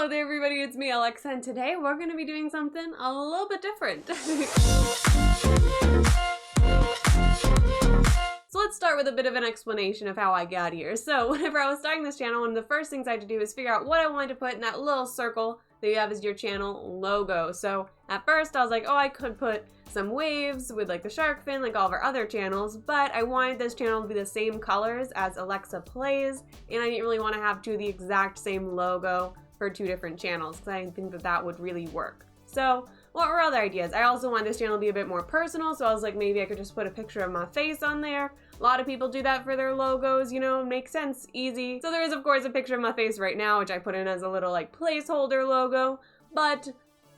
Hello there everybody, it's me Alexa, and today we're going to be doing something a little bit different. So let's start with a bit of an explanation of how I got here. So whenever I was starting this channel, one of the first things I had to do is figure out what I wanted to put in that little circle that you have as your channel logo. So at first I was like, oh, I could put some waves with like the shark fin like all of our other channels, but I wanted this channel to be the same colors as Alexa Plays, and I didn't really want to have two of the exact same logo for two different channels because I didn't think that that would really work. So what were other ideas? I also wanted this channel to be a bit more personal, so I was like, maybe I could just put a picture of my face on there. A lot of people do that for their logos, you know, makes sense, easy. So there is of course a picture of my face right now, which I put in as a little like placeholder logo, but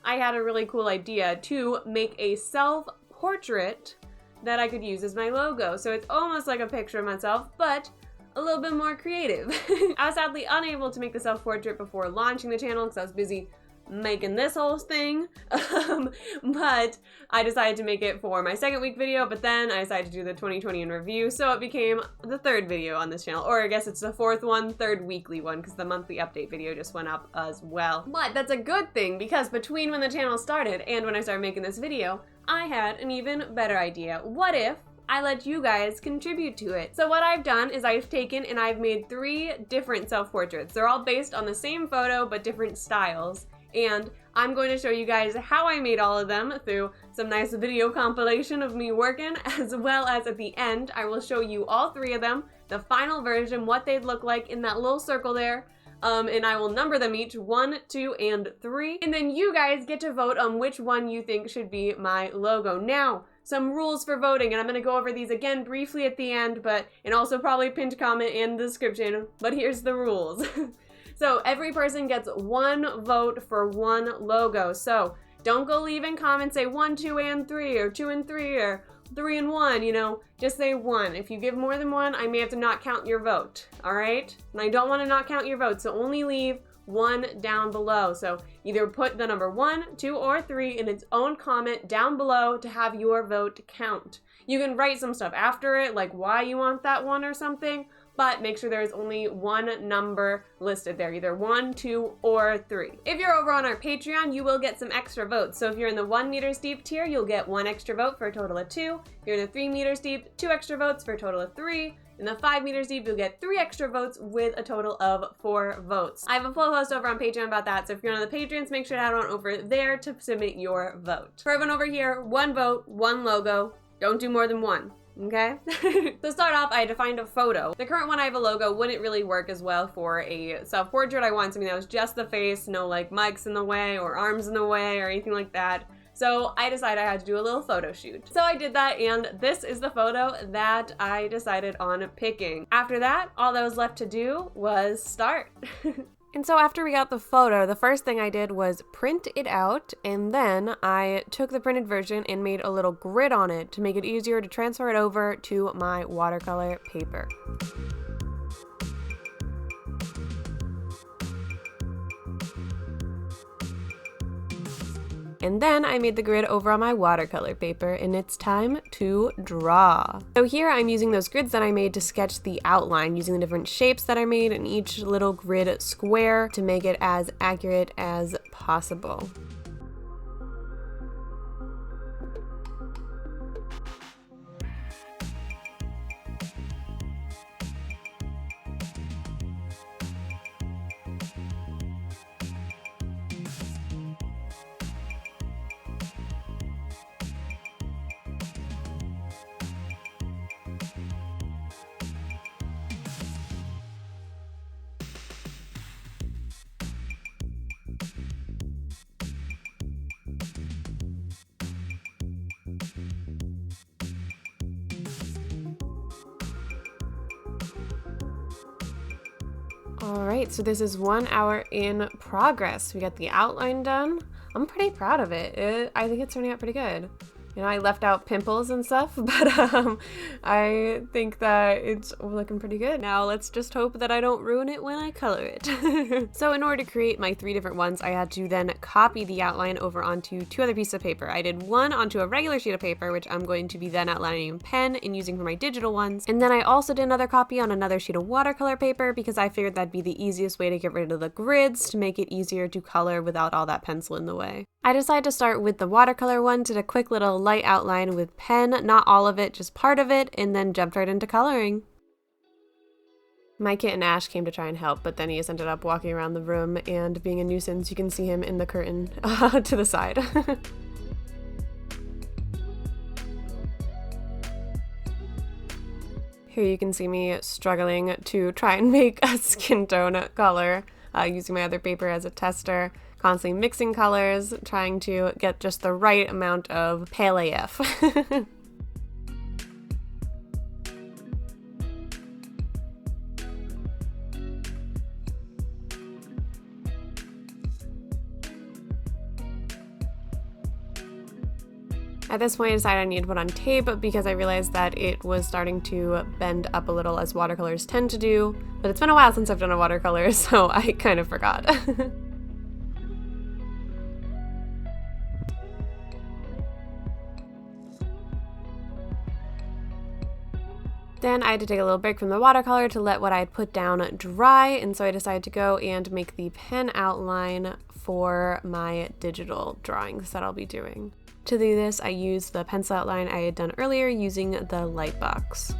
I had a really cool idea to make a self-portrait that I could use as my logo. So it's almost like a picture of myself, but a little bit more creative. I was sadly unable to make the self-portrait before launching the channel because I was busy making this whole thing, but I decided to make it for my second week video, but then I decided to do the 2020 in review, so it became the third video on this channel, or I guess it's the fourth one, third weekly one, because the monthly update video just went up as well. But that's a good thing, because between when the channel started and when I started making this video, I had an even better idea. What if I let you guys contribute to it? So what I've done is I've taken and I've made 3 different self-portraits. They're all based on the same photo, but different styles. And I'm going to show you guys how I made all of them through some nice video compilation of me working, as well as at the end, I will show you all 3 of them, the final version, what they'd look like in that little circle there. And I will number them each 1, 2, and 3. And then you guys get to vote on which one you think should be my logo. Now, some rules for voting, and I'm gonna go over these again briefly at the end, and also probably pinned comment in the description, but here's the rules. So every person gets 1 vote for 1 logo. So don't go leaving comments, say 1, 2, and 3, or 2 and 3, or 3 and 1, you know, just say 1. If you give more than 1, I may have to not count your vote, all right? And I don't want to not count your vote, so only leave 1 down below. So either put the number 1, 2, or 3 in its own comment down below to have your vote count. You can write some stuff after it, like why you want that one or something, but make sure there's only 1 number listed there, either 1, 2, or 3. If you're over on our Patreon, you will get some extra votes. So if you're in the 1 meters deep tier, you'll get 1 extra vote for a total of 2. If you're in the 3 meters deep, 2 extra votes for a total of 3. In the 5 meters deep, you'll get 3 extra votes with a total of 4 votes. I have a full post over on Patreon about that, so if you're one of the patrons, make sure to head on over there to submit your vote. For everyone over here, 1 vote, 1 logo. Don't do more than 1. Okay? To start off, I had to find a photo. The current one I have a logo wouldn't really work as well for a self-portrait. I wanted something that was just the face, no like mics in the way or arms in the way or anything like that. So I decided I had to do a little photo shoot. So I did that, and this is the photo that I decided on picking. After that, all that was left to do was start. And so after we got the photo, the first thing I did was print it out, and then I took the printed version and made a little grid on it to make it easier to transfer it over to my watercolor paper. And then I made the grid over on my watercolor paper, and it's time to draw. So here I'm using those grids that I made to sketch the outline, using the different shapes that I made in each little grid square to make it as accurate as possible. Alright, so this is 1 hour in progress. We got the outline done. I'm pretty proud of it. I think it's turning out pretty good. You know, I left out pimples and stuff, but I think that it's looking pretty good. Now let's just hope that I don't ruin it when I color it. So in order to create my 3 different ones, I had to then copy the outline over onto 2 other pieces of paper. I did one onto a regular sheet of paper, which I'm going to be then outlining in pen and using for my digital ones. And then I also did another copy on another sheet of watercolor paper because I figured that'd be the easiest way to get rid of the grids to make it easier to color without all that pencil in the way. I decided to start with the watercolor one, did a quick little light outline with pen, not all of it, just part of it, and then jumped right into coloring. My kitten Ash came to try and help, but then he just ended up walking around the room and being a nuisance. You can see him in the curtain to the side. Here you can see me struggling to try and make a skin tone color using my other paper as a tester. Constantly mixing colors, trying to get just the right amount of pale AF. At this point I decided I needed to put on tape because I realized that it was starting to bend up a little as watercolors tend to do, but it's been a while since I've done a watercolor, so I kind of forgot. Then I had to take a little break from the watercolor to let what I had put down dry, and so I decided to go and make the pen outline for my digital drawings that I'll be doing. To do this, I used the pencil outline I had done earlier using the light box.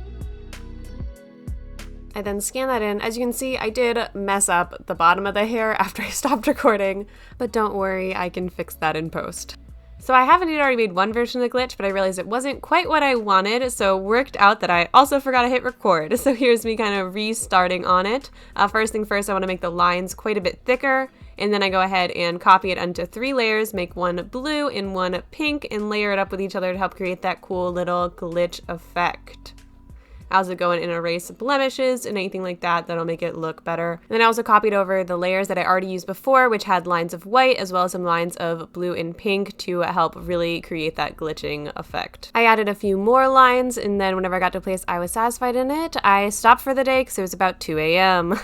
I then scanned that in. As you can see, I did mess up the bottom of the hair after I stopped recording, but don't worry, I can fix that in post. So I have indeed already made one version of the glitch, but I realized it wasn't quite what I wanted, so worked out that I also forgot to hit record. So here's me kind of restarting on it. First thing first, I want to make the lines quite a bit thicker, and then I go ahead and copy it onto 3 layers, make one blue and one pink, and layer it up with each other to help create that cool little glitch effect. I also go in and erase blemishes and anything like that that'll make it look better. And then I also copied over the layers that I already used before, which had lines of white as well as some lines of blue and pink to help really create that glitching effect. I added a few more lines, and then whenever I got to a place I was satisfied in it, I stopped for the day because it was about 2 a.m.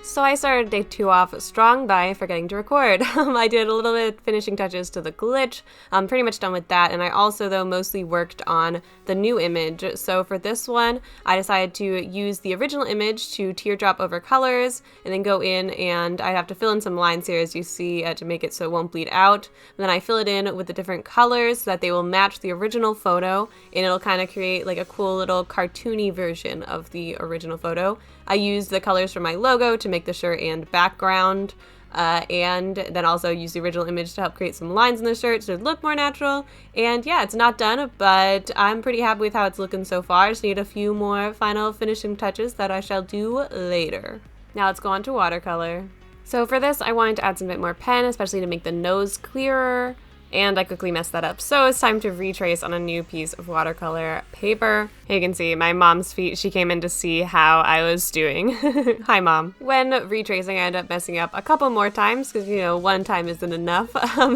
So I started day 2 off strong by forgetting to record. I did a little bit of finishing touches to the glitch. I'm pretty much done with that, and I also though mostly worked on the new image. So for this one, I decided to use the original image to teardrop over colors, and then go in and I have to fill in some lines here as you see to make it so it won't bleed out. And then I fill it in with the different colors so that they will match the original photo, and it'll kind of create like a cool little cartoony version of the original photo. I used the colors from my logo to make the shirt and background, and then also use the original image to help create some lines in the shirt so it look more natural. And yeah, it's not done, but I'm pretty happy with how it's looking so far. I just need a few more final finishing touches that I shall do later. Now let's go on to watercolor. So for this, I wanted to add some bit more pen, especially to make the nose clearer, and I quickly messed that up. So it's time to retrace on a new piece of watercolor paper. Here you can see my mom's feet. She came in to see how I was doing. Hi, Mom. When retracing, I ended up messing up a couple more times because, you know, one time isn't enough.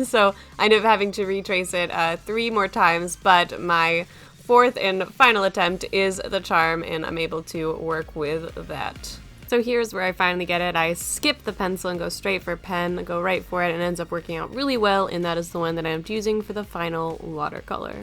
So I ended up having to retrace it 3 more times, but my 4th and final attempt is the charm, and I'm able to work with that. So here's where I finally get it. I skip the pencil and go straight for pen, go right for it, and it ends up working out really well, and that is the one that I'm using for the final watercolor.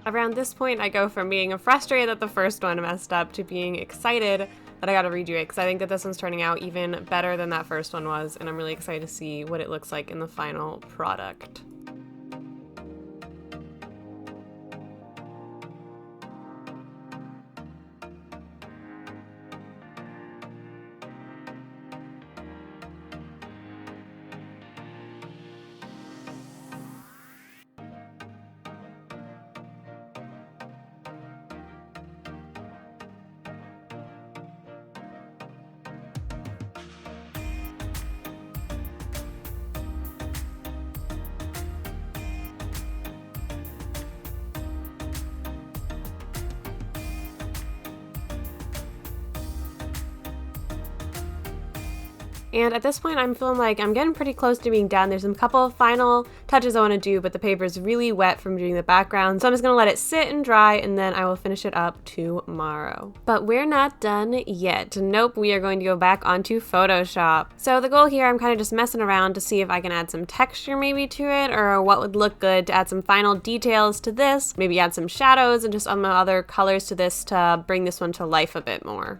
Around this point, I go from being frustrated that the first one messed up to being excited that I gotta redo it, because I think that this one's turning out even better than that first one was, and I'm really excited to see what it looks like in the final product. And at this point, I'm feeling like I'm getting pretty close to being done. There's a couple of final touches I want to do, but the paper is really wet from doing the background. So I'm just going to let it sit and dry, and then I will finish it up tomorrow. But we're not done yet. Nope, we are going to go back onto Photoshop. So the goal here, I'm kind of just messing around to see if I can add some texture maybe to it, or what would look good to add some final details to this. Maybe add some shadows and just some other colors to this to bring this one to life a bit more.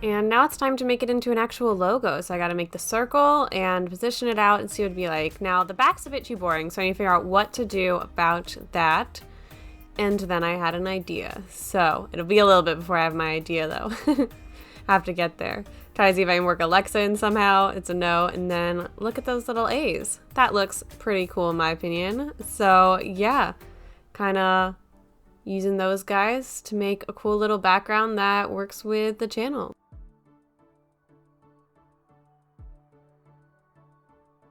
And now it's time to make it into an actual logo. So I gotta make the circle and position it out and see what it'd be like. Now the back's a bit too boring, so I need to figure out what to do about that. And then I had an idea. So it'll be a little bit before I have my idea though. I have to get there. Try to see if I can work Alexa in somehow. It's a no. And then look at those little A's. That looks pretty cool in my opinion. So yeah, kinda using those guys to make a cool little background that works with the channel.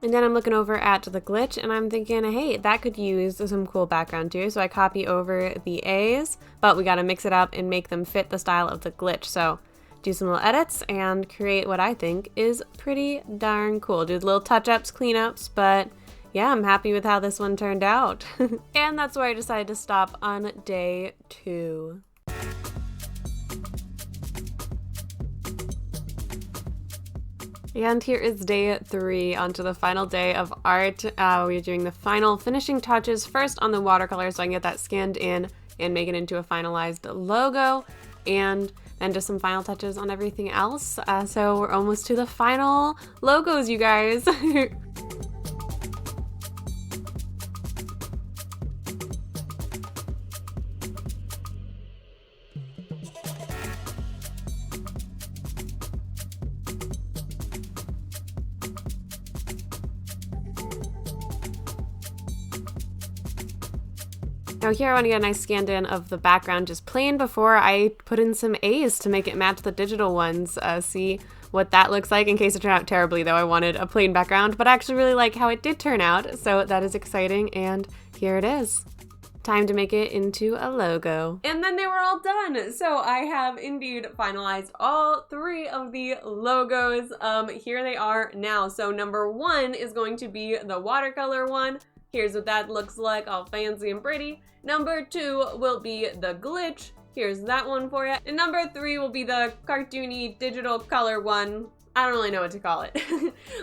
And then I'm looking over at the glitch and I'm thinking, hey, that could use some cool background too. So I copy over the A's, but we gotta mix it up and make them fit the style of the glitch. So do some little edits and create what I think is pretty darn cool. Do little touch-ups, cleanups, but yeah, I'm happy with how this one turned out. And that's where I decided to stop on day 2. And here is day 3, onto the final day of art. We're doing the final finishing touches first on the watercolor so I can get that scanned in and make it into a finalized logo, and then just some final touches on everything else. So we're almost to the final logos, you guys. Now here I want to get a nice scanned in of the background just plain before I put in some A's to make it match the digital ones. See what that looks like. In case it turned out terribly though, I wanted a plain background, but I actually really like how it did turn out, so that is exciting, and here it is. Time to make it into a logo. And then they were all done. So I have indeed finalized all 3 of the logos. Here they are now. So number 1 is going to be the watercolor one. Here's what that looks like, all fancy and pretty. Number 2 will be the glitch. Here's that one for you. And number 3 will be the cartoony digital color one. I don't really know what to call it,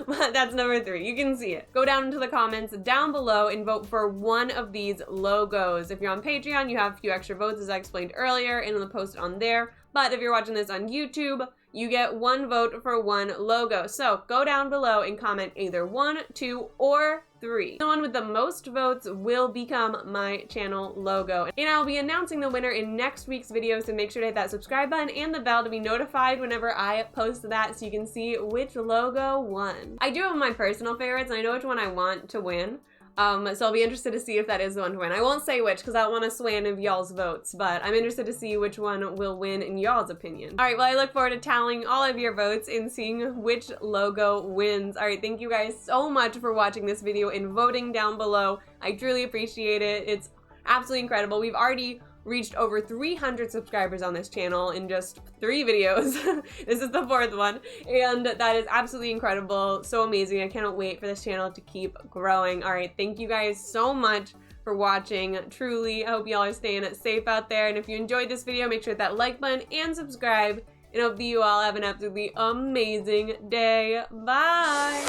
but that's number 3. You can see it. Go down into the comments down below and vote for one of these logos. If you're on Patreon, you have a few extra votes, as I explained earlier, and the post on there. But if you're watching this on YouTube, you get 1 vote for 1 logo. So go down below and comment either 1, 2, or 3. The one with the most votes will become my channel logo. And I'll be announcing the winner in next week's video, so make sure to hit that subscribe button and the bell to be notified whenever I post that so you can see which logo won. I do have my personal favorites and I know which one I want to win. So I'll be interested to see if that is the one to win. I won't say which because I don't want to sway any of y'all's votes, but I'm interested to see which one will win in y'all's opinion. All right, well, I look forward to tallying all of your votes and seeing which logo wins. All right, thank you guys so much for watching this video and voting down below. I truly appreciate it. It's absolutely incredible. We've already reached over 300 subscribers on this channel in just 3 videos. This is the 4th one, and that is absolutely incredible. So amazing. I cannot wait for this channel to keep growing. All right, thank you guys so much for watching. Truly, I hope y'all are staying safe out there, and if you enjoyed this video, make sure to hit that like button and subscribe, and I hope you all have an absolutely amazing day. Bye!